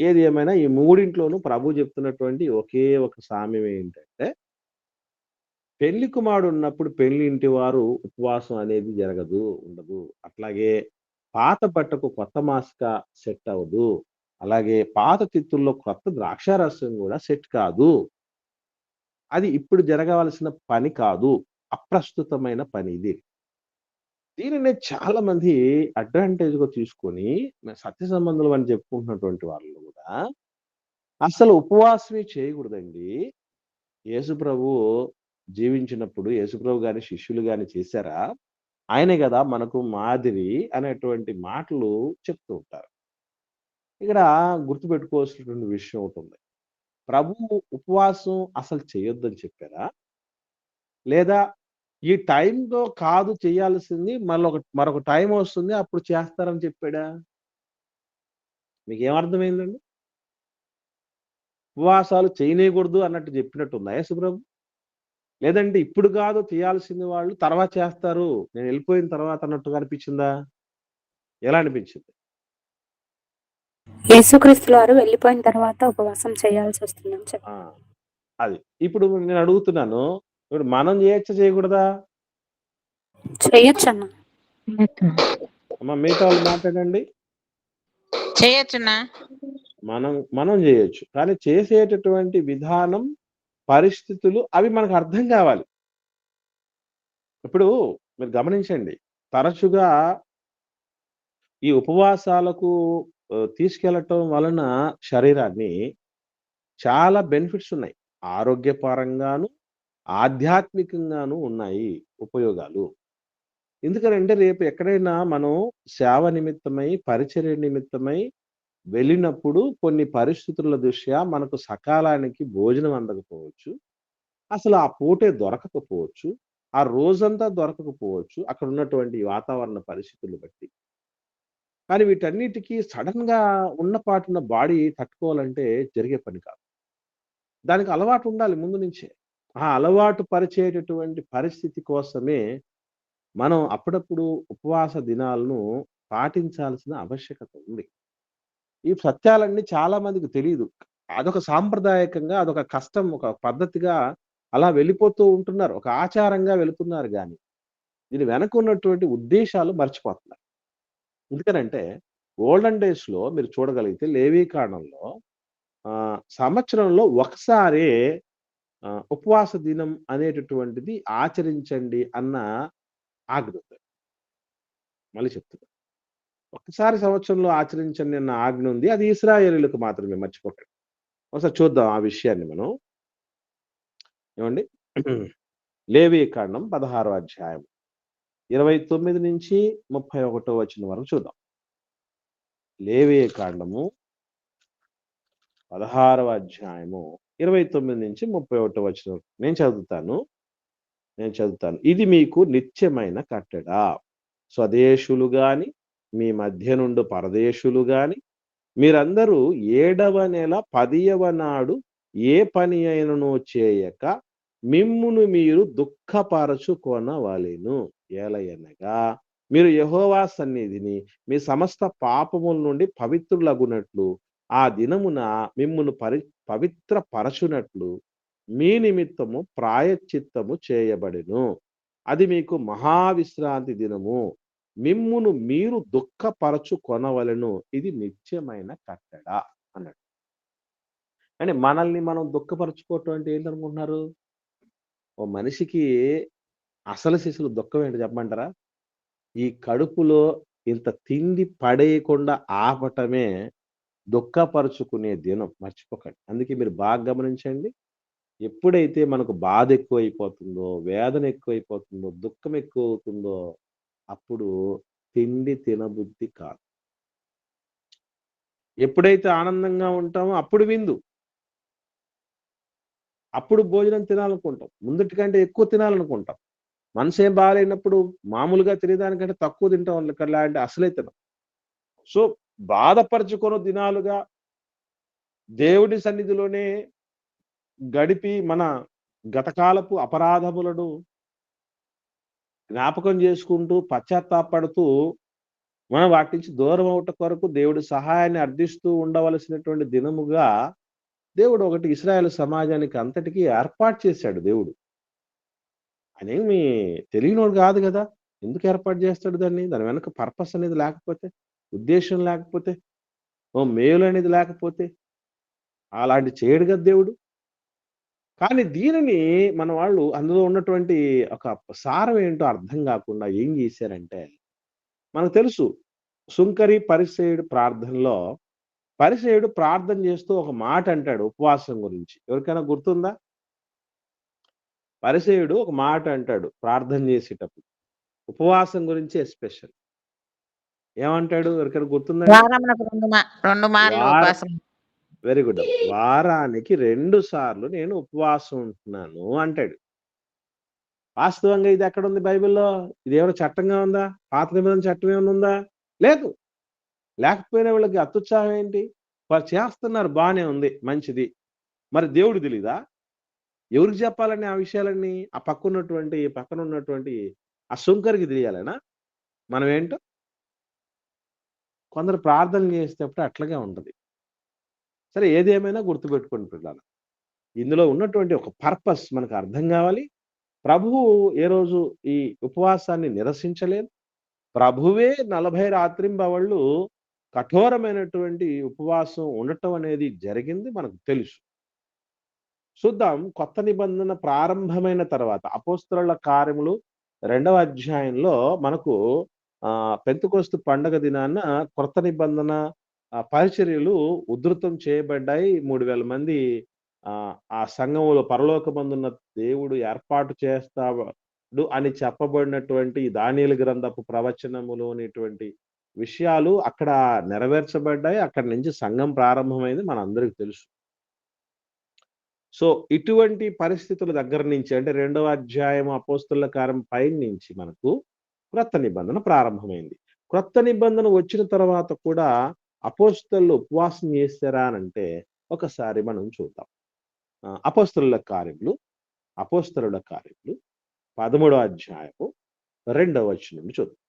ఏది ఏమైనా ఈ మూడింట్లోనూ ప్రభువు చెప్తున్నటువంటి ఒకే ఒక సామ్యం ఏంటంటే, పెళ్లి కుమారుడున్నప్పుడు పెళ్లి ఇంటి వారు ఉపవాసం అనేది జరగదు, ఉండదు. అట్లాగే పాత బట్టకు కొత్త మాసిక సెట్ అవ్వదు. అలాగే పాత తిత్తుల్లో కొత్త ద్రాక్షారసం గూడా సెట్ కాదు. అది ఇప్పుడు జరగవలసిన పని కాదు. అప్రస్తుతమైన పని ఇది. దీనినే చాలా మంది అడ్వాంటేజ్‌గా తీసుకొని సత్య సంబంధులు అని చెప్పుకుంటున్నటువంటి వాళ్ళు గూడా అసలు ఉపవాసమే చేయకూడదండి. యేసు ప్రభువు జీవించినప్పుడు యేసు ప్రభు గాని, శిష్యులు గాని చేశారా? ఆయనే గదా మనకు మాదిరి అనేటువంటి మాటలు చెప్తూ ఉంటారు. ఇక్కడ గుర్తుపెట్టుకోవాల్సినటువంటి విషయం ఒకటుంది. ప్రభువు ఉపవాసం అసలు చేయొద్దని చెప్పారా? లేదా ఈ టైంలో కాదు చేయాల్సింది మరొక టైం వస్తుంది అప్పుడు చేస్తారని చెప్పాడా? మీకేమర్థమైందండి? ఉపవాసాలు చేయనీయకూడదు అన్నట్టు చెప్పినట్టుందా యేసు ప్రభు? లేదంటే ఇప్పుడు కాదు చేయాల్సింది వాళ్ళు తర్వాత చేస్తారు. నేనెళ్ళిపోయిన తర్వాత అన్నట్టుగా అనిపించిందా? ఎలా అనిపించింది? యేసుక్రీస్తుల వారు వెళ్ళిపోయిన తర్వాత ఉపవాసం చేయాల్సొస్తుందని ఆ! చెప్పారు. అది. ఇప్పుడు నేను అడుగుతున్నాను. ఇప్పుడు మనం చేయొచ్చా? చేయకూడదా? చెయ్యొచ్చన్న. అమ్మ మిగతా వాళ్ళు మాట్లాడండి. చేయొచ్చునా? మనం చేయొచ్చు. కానీ చేసేటటువంటి విధానం, పరిస్థితులు అవి మనకు అర్థం కావాలి. ఇప్పుడు మీరు గమనించండి. తరచుగా ఈ ఉపవాసాలకు తీసుకెళ్ళటం వలన శరీరాన్ని చాలా బెనిఫిట్స్ ఉన్నాయి. ఆరోగ్యపరంగాను, ఆధ్యాత్మికంగాను ఉన్నాయి ఉపయోగాలు. ఎందుకనంటే రేపు ఎక్కడైనా మనం సేవ నిమిత్తమై, పరిచర్య నిమిత్తమై వెళ్ళినప్పుడు కొన్ని పరిస్థితుల దృష్ట్యా మనకు సకాలానికి భోజనం అందకపోవచ్చు. అసలు ఆ పూటే దొరకకపోవచ్చు. ఆ రోజంతా దొరకకపోవచ్చు. అక్కడ ఉన్నటువంటి వాతావరణ పరిస్థితులు బట్టి. కానీ వీటన్నిటికి సడెన్‌గా ఉన్న పాటున బాడీ తట్టుకోవాలంటే జరిగే పని కాదు. దానికి అలవాటు ఉండాలి ముందు నుంచే. ఆ అలవాటు పరిచేటటువంటి పరిస్థితి కోసమే మనం అప్పుడప్పుడు ఉపవాస దినాలను పాటించాల్సిన ఆవశ్యకత ఉంది. ఈ సత్యాలన్నీ చాలా మందికి తెలీదు. అదొక సాంప్రదాయకంగా, అదొక కష్టం, ఒక పద్ధతిగా అలా వెళ్ళిపోతూ ఉంటున్నారు. ఒక ఆచారంగా వెళుతున్నారు గానీ, దీని వెనక ఉన్నటువంటి ఉద్దేశాలు మర్చిపోతున్నారు. ఎందుకనంటే, ఓల్డెన్ డేస్‌లో మీరు చూడగలిగితే లేవీకాండంలో సంవత్సరంలో ఒకసారే ఉపవాస దినం అనేటటువంటిది ఆచరించండి అన్న ఆజ్ఞ ఉంది. మళ్ళీ చెప్తున్నా. ఒక్కసారి సంవత్సరంలో ఆచరించండి అన్న ఆజ్ఞ ఉంది. అది ఇశ్రాయేలీయులకు మాత్రమే మర్చిపోకండి. ఒకసారి చూద్దాం ఆ విషయాన్ని మనం. ఏమండి? లేవీకాండం 16వ అధ్యాయం 29-31 వచనం వరకు చూద్దాం. లేవీకాండము 16వ అధ్యాయము 29-31 వచనం నేను చదువుతాను. ఇది మీకు నిత్యమైన కట్టడ. స్వదేశులు గాని, మీ మధ్య నుండి పరదేశులు గాని, మీరందరూ 7వ నెల 10వ నాడు ఏ పని అయినను చేయక మిమ్మును మీరు దుఃఖపరచుకొనవలెను. ఏలయనగా మీరు యెహోవా సన్నిధిని మీ సమస్త పాపముల నుండి పవిత్రులగునట్లు ఆ దినమున మిమ్మును పవిత్రపరచునట్లు మీ నిమిత్తము ప్రాయశ్చిత్తము చేయబడెను. అది మీకు మహావిశ్రాంతి దినము. మిమ్మును మీరు దుఃఖపరచుకొనవలెను. ఇది నిత్యమైన కట్టడ అన్నాడు. అంటే మనల్ని మనం దుఃఖపరచుకోవటం అంటే ఏంటనుకుంటున్నారు? ఓ మనిషికి అసలు సిసలు దుఃఖం ఏంటో చెప్పమంటారా? ఈ కడుపులో ఇంత తిండి పడేయకుండా ఆపటమే దుఃఖపరుచుకునే దినం, మర్చిపోకండి. అందుకే మీరు బాగా గమనించండి. ఎప్పుడైతే మనకు బాధ ఎక్కువైపోతుందో, వేదన ఎక్కువైపోతుందో, దుఃఖం ఎక్కువవుతుందో, అప్పుడు తిండి తినబుద్ధి కాదు. ఎప్పుడైతే ఆనందంగా ఉంటామో అప్పుడు విందు, అప్పుడు భోజనం తినాలనుకుంటాం. ముందటి కంటే ఎక్కువ తినాలనుకుంటాం. మనసేం బాగాలేనప్పుడు మామూలుగా తినేదానికంటే తక్కువ తింటాం లాంటి అసలే తినం. సో, బాధపరచుకొను దినాలుగా దేవుడి సన్నిధిలోనే గడిపి మన గతకాలపు అపరాధములను జ్ఞాపకం చేసుకుంటూ, పశ్చాత్తాపడుతూ, మనం వాటి నుంచి దూరం అవుట కొరకు దేవుడి సహాయాన్ని అర్థిస్తూ ఉండవలసినటువంటి దినముగా దేవుడు ఒకటి ఇశ్రాయేలు సమాజానికి అంతటికి ఏర్పాటు చేశాడు దేవుడు. ఆయనేమి తెలియనోడు కాదు గదా! ఎందుకు ఏర్పాటు చేస్తాడు దాన్ని? దాని వెనక పర్పస్ అనేది లేకపోతే, ఉద్దేశ్యం లేకపోతే, ఓ మేలు అనేది లేకపోతే అలాంటి చేయడు గదా దేవుడు. కానీ దీనిని మన వాళ్ళు అందులో ఉన్నటువంటి ఒక సారం ఏంటో అర్థం గాకుండా ఏం జేశారంటే, మనకు తెలుసు సుంకరి, పరిసయ్యుడు ప్రార్థనలో పరిసయ్యుడు ప్రార్థన చేస్తూ ఒక మాట అంటాడు ఉపవాసం గురించి. ఎవరికైనా గుర్తుందా? పరిసయ్యుడు ఒక మాట అంటాడు ప్రార్థన చేసేటప్పుడు. ఉపవాసం గురించి ఎస్పెషల్. ఏమంటాడు? ఎవరికైనా గుర్తుందండి? వారమునకు 2 మార్లు వార ఉపవాసం. Very good. వారానికి 2 సార్లు నేను ఉపవాసం ఉంటున్నాను అంటాడు. వాస్తవంగా ఇది ఎక్కడుంది బైబిల్‌లో? ఇదేమైనా చట్టంగా ఉందా? పాత నిబంధన చట్టం ఏమైనా ఉందా? లేదు. లేకపోయినా వీళ్ళకి అత్యుత్సాహం ఏంటి? వారు చేస్తున్నారు బానే ఉంది. మంచిది. మరి దేవుడు తెలీదా? ఎవరికి చెప్పాలండి ఆ విషయాలన్నీ? ఆ పక్కనున్నటువంటి ఆ సుంకరికి తెలియాలనా? మనమేంటో? కొందరు ప్రార్థనలు చేసేటప్పుడు అట్లాగే ఉంటది. సరే ఏదేమైనా గుర్తుపెట్టుకోండి పిల్లారా. ఇందులో ఉన్నటువంటి ఒక పర్పస్ మనకు అర్థం గావాలి. ప్రభువు ఏ రోజు ఈ ఉపవాసాన్ని నిరసించలేదు. ప్రభువే 40 రాత్రింబవళ్ళు కఠోరమైనటువంటి ఉపవాసం ఉండటం అనేది జరిగింది మనకు తెలుసు. చూద్దాం కొత్త నిబంధన ప్రారంభమైన తర్వాత అపోస్తలుల కార్యములు 2వ అధ్యాయంలో మనకు పెంతెకొస్తు పండగ దినాన కొత్త నిబంధన పరిచర్యలు ఉధృతం చేయబడ్డాయి. 3000 మంది ఆ సంఘములో పరలోకమందున్న దేవుడు ఏర్పాటు చేస్తాడు అని చెప్పబడినటువంటి దానియేలు గ్రంథపు ప్రవచనములోనిటువంటి విషయాలు అక్కడ నెరవేర్చబడ్డాయి. అక్కడి నుంచి సంఘం ప్రారంభమైంది మనందరికి తెలుసు. సో, ఇటువంటి పరిస్థితుల దగ్గర నుంచి అంటే 2వ అధ్యాయం అపోస్తలుల కార్యం పైనుంచి మనకు క్రొత్త నిబంధన ప్రారంభమైంది. క్రొత్త నిబంధన వచ్చిన తర్వాత కూడా అపోస్తలులు ఉపవాసం చేశారా అనంటే ఒకసారి మనం చూద్దాం. అపోస్తలుల కార్యములు 13వ అధ్యాయము 2వ వచనం నుండి చూద్దాం.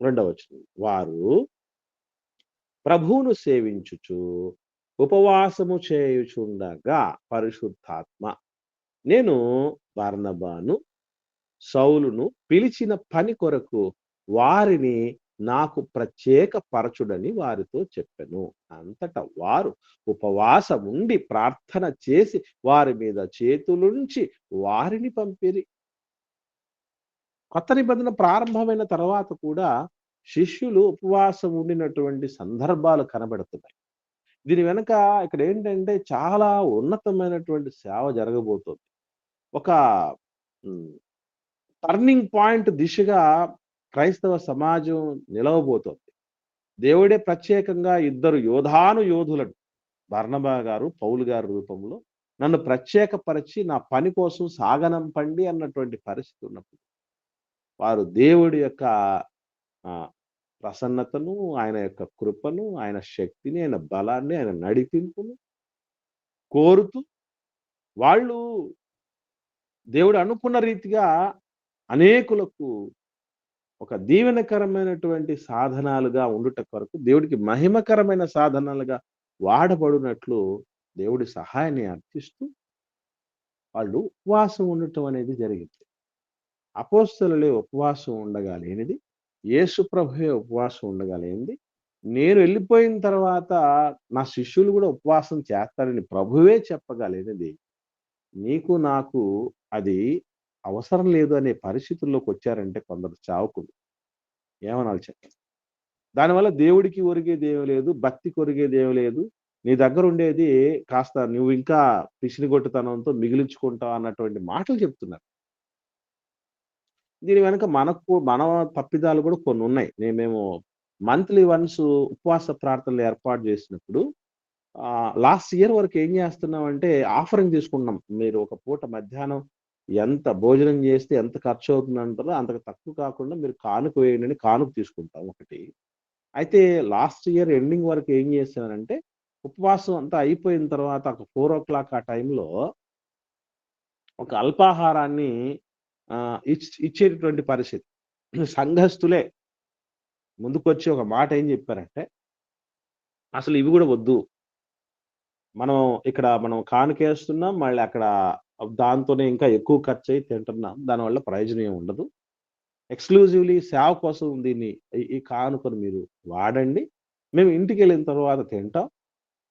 2వ వచనం. వారు ప్రభువును సేవించుచు ఉపవాసము చేయుచుండగా పరిశుద్ధాత్మ నేను బర్నబాను సౌలును పిలిచిన పని కొరకు వారిని నాకు ప్రత్యేక పరచుడని వారితో చెప్పెను. అంతటా వారు ఉపవాసం ఉండి ప్రార్థన చేసి వారి మీద చేతులుంచి వారిని పంపిరి. కొత్త నిబంధన ప్రారంభమైన తర్వాత కూడా శిష్యులు ఉపవాసం ఉండినటువంటి సందర్భాలు కనబడుతున్నాయి. దీని వెనక ఇక్కడ ఏంటంటే చాలా ఉన్నతమైనటువంటి సేవ జరగబోతుంది. ఒక టర్నింగ్ పాయింట్ దిశగా క్రైస్తవ సమాజం నిలవబోతోంది. దేవుడే ప్రత్యేకంగా 2 యోధులను బర్నబా గారు, పౌలు గారి రూపంలో నన్ను ప్రత్యేకపరిచి నా పని కోసం సాగనంపండి అన్నటువంటి పరిస్థితి ఉన్నప్పుడు వారు దేవుడి యొక్క ప్రసన్నతను, ఆయన యొక్క కృపను, ఆయన శక్తిని, ఆయన బలాన్ని, ఆయన నడిపింపును కోరుతూ వాళ్ళు దేవుడు అనుకున్న రీతిగా అనేకులకు ఒక దీవెనకరమైనటువంటి సాధనాలుగా ఉండుట కొరకు దేవుడికి మహిమకరమైన సాధనాలుగా వాడబడినట్లు దేవుడి సహాయాన్ని అర్థిస్తూ వాళ్ళు ఉపవాసం ఉండటం అనేది జరిగింది. అపోస్తలులే ఉపవాసం ఉండగలిగినది, యేసు ప్రభువే ఉపవాసం ఉండగలిగింది. నేను వెళ్ళిపోయిన తర్వాత నా శిష్యులు కూడా ఉపవాసం చేస్తారని ప్రభువే చెప్పగలిగినది. నీకు నాకు అది అవసరం లేదు అనే పరిస్థితుల్లోకి వచ్చారంటే కొందరు చావకులు. ఏమనాలి చెప్పండి? దానివల్ల దేవుడికి ఒరిగేది ఏమి లేదు, భక్తికి ఒరిగేది ఏమి లేదు. నీ దగ్గర ఉండేది కాస్త నువ్వు ఇంకా పిసినిగొట్టుతనంతో మిగిలించుకుంటావు అన్నటువంటి మాటలు చెప్తున్నారు. దీని వెనక మన తప్పిదాలు కూడా కొన్ని ఉన్నాయి. మేము మంత్లీ వన్స్ ఉపవాస ప్రార్థనలు ఏర్పాటు చేసినప్పుడు లాస్ట్ ఇయర్ వరకు ఏం చేస్తున్నామంటే ఆఫరింగ్ తీసుకుంటున్నాం. మీరు ఒక పూట మధ్యాహ్నం ఎంత భోజనం చేస్తే ఎంత ఖర్చు అవుతుందంటారో అంతకు తక్కువ కాకుండా మీరు కానుక వేయండి అని కానుక తీసుకుంటాం ఒకటి. అయితే లాస్ట్ ఇయర్ ఎండింగ్ వరకు ఏం చేశానంటే ఉపవాసం అంతా అయిపోయిన తర్వాత ఒక 4:00 ఆ టైంలో ఒక అల్పాహారాన్ని ఇచ్చేటటువంటి పరిస్థితి. సంఘస్థులే ముందుకొచ్చి ఒక మాట ఏం చెప్పారంటే, అసలు ఇవి కూడా వద్దు. మనం కానుకేస్తున్నాం. మళ్ళీ అక్కడ దాంతోనే ఇంకా ఎక్కువ ఖర్చయి తింటున్నాం. దానివల్ల ప్రయోజనం ఏమి ఉండదు. ఎక్స్‌క్లూజివ్‌లీ సేవ కోసం దీన్ని ఈ కానుకను మీరు వాడండి. మేము ఇంటికెళ్ళిన తర్వాత తింటాం.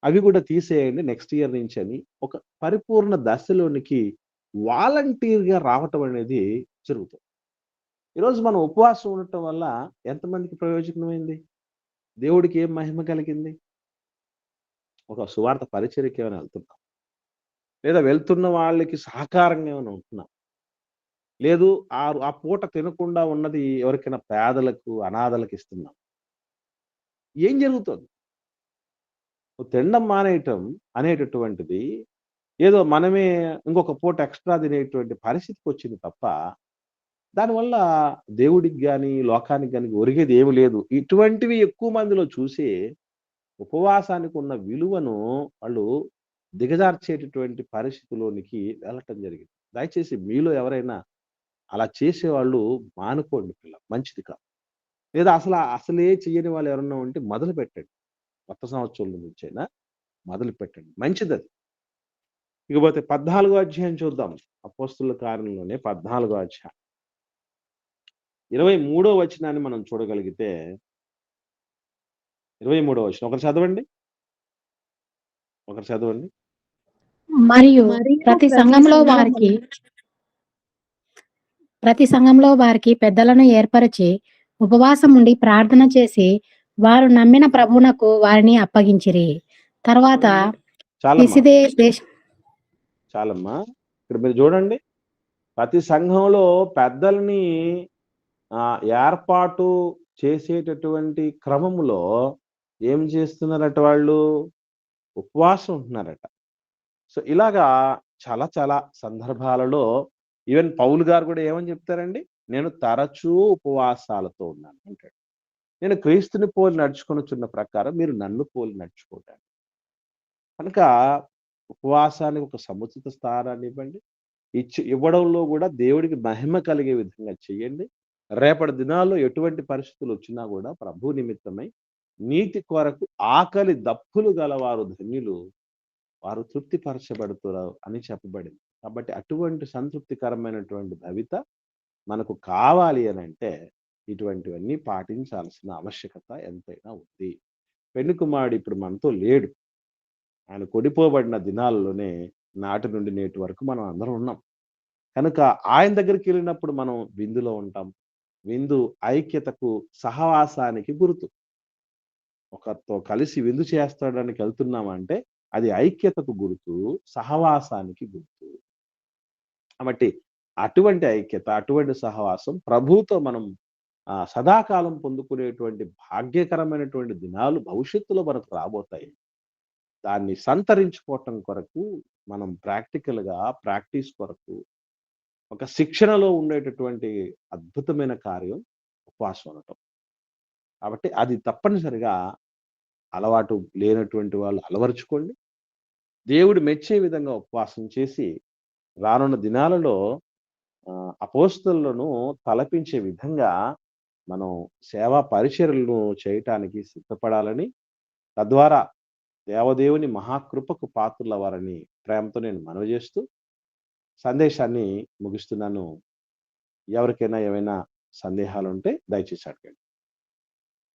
అవి కూడా తీసేయండి నెక్స్ట్ ఇయర్ నుంచి అని ఒక పరిపూర్ణ దశలోనికి వాలంటీర్‌గా రావటం అనేది జరుగుతుంది. ఈరోజు మనం ఉపవాసం ఉండటం వల్ల ఎంతమందికి ప్రయోజనమైంది? దేవుడికి ఏం మహిమ కలిగింది? ఒక సువార్త పరిచర్యకి ఏమైనా వెళ్తున్నాం? లేదా వెళ్తున్న వాళ్ళకి సహకారంగా ఏమైనా ఉంటున్నాం? లేదు ఆ పూట తినకుండా ఉన్నది ఎవరికైనా పేదలకు, అనాథలకు ఇస్తున్నాం. ఏం జరుగుతుంది? తినడం మానేయటం అనేటటువంటిది ఏదో మనమే ఇంకొక పూట ఎక్స్ట్రా తినేటువంటి పరిస్థితికి వచ్చింది తప్ప, దానివల్ల దేవుడికి గాని, లోకానికి గాని ఒరిగేది ఏమి లేదు. ఇటువంటివి ఎక్కువ మందిలో చూసి ఉపవాసానికి ఉన్న విలువను వాళ్ళు దిగజార్చేటటువంటి పరిస్థితిలోనికి వెళ్ళటం జరిగింది. దయచేసి మీలో ఎవరైనా అలా చేసేవాళ్ళు మానుకోండి మంచిది కాదు. లేదా అసలే చెయ్యని వాళ్ళు ఎవరన్నా ఉంటే మొదలు పెట్టండి. కొత్త సంవత్సరం నుంచైనా మొదలు పెట్టండి. మంచిదది. ఇకపోతే 14వ అధ్యాయం చూద్దాం. అపోస్తుల కార్యంలోనే 14వ అధ్యాయం. 23వ వచనాన్ని మనం చూడగలిగితే 23వ వచనం ఒకరు చదవండి. మరియు ప్రతి సంఘంలో వారికి పెద్దలను ఏర్పరిచి ఉపవాసం ఉండి ప్రార్థన చేసి వారు నమ్మిన ప్రభువునకు వారిని అప్పగించిరి. తర్వాత చాలమ్మా. ఇక్కడ మీరు చూడండి, ప్రతి సంఘంలో పెద్దల్ని ఏర్పాటు చేసేటటువంటి క్రమంలో ఏం చేస్తున్నారట? వాళ్ళు ఉపవాసం ఉంటున్నారట. సో ఇలాగా చాలా చాలా సందర్భాలలో ఈవెన్ పౌలు గారు కూడా ఏమని చెప్తారండి? నేను తరచూ ఉపవాసాలతో ఉన్నాను అంటాడు. నేను క్రీస్తుని పోలి నడుచుకొనుచున్న ప్రకారం మీరు నన్ను పోలి నడుచుకోవటానికి. కనుక ఉపవాసానికి ఒక సముచిత స్థానాన్ని ఇవ్వండి. ఇవ్వడంలో కూడా దేవుడికి మహిమ కలిగే విధంగా చేయండి. రేపటి దినాల్లో ఎటువంటి పరిస్థితులు వచ్చినా కూడా ప్రభు నిమిత్తమై నీతి కొరకు ఆకలి దప్పులు గలవారు ధన్యులు, వారు తృప్తిపరచబడుతున్నారు అని చెప్పబడింది. కాబట్టి అటువంటి సంతృప్తికరమైనటువంటి భవిత మనకు కావాలి అని అంటే ఇటువంటివన్నీ పాటించాల్సిన ఆవశ్యకత ఎంతైనా ఉంది. పెళ్లి కుమారుడు ఇప్పుడు మనతో లేడు. ఆయన కొడిపోబడిన దినాల్లోనే నాటి నుండి నేటి వరకు మనం అందరం ఉన్నాం. కనుక ఆయన దగ్గరికి వెళ్ళినప్పుడు మనం విందులో ఉంటాం. విందు ఐక్యతకు, సహవాసానికి గుర్తు. ఒకరితో కలిసి విందు చేస్తాడానికి వెళ్తున్నామంటే అది ఐక్యతకు గుర్తు, సహవాసానికి గుర్తు. కాబట్టి అటువంటి ఐక్యత, అటువంటి సహవాసం ప్రభువుతో మనం సదాకాలం పొందుకునేటువంటి భాగ్యకరమైనటువంటి దినాలు భవిష్యత్తులో మనకు రాబోతాయి. దాన్ని సంతరించుకోవటం కొరకు మనం ప్రాక్టీస్ కొరకు ఒక శిక్షణలో ఉండేటటువంటి అద్భుతమైన కార్యం ఉపవాసం ఉండటం. కాబట్టి అది తప్పనిసరిగా అలవాటు లేనటువంటి వాళ్ళు అలవరుచుకోండి. దేవుడు మెచ్చే విధంగా ఉపవాసం చేసి రానున్న దినాలలో అపోస్తలులను తలపించే విధంగా మనం సేవా పరిచర్యలను చేయటానికి సిద్ధపడాలని, తద్వారా దేవదేవుని మహాకృపకు పాత్రులవ్వాలని ప్రేమతో నేను మనవి చేస్తూ సందేశాన్ని ముగిస్తున్నాను. ఎవరికైనా ఏమైనా సందేహాలు ఉంటే దయచేసి అడగండి.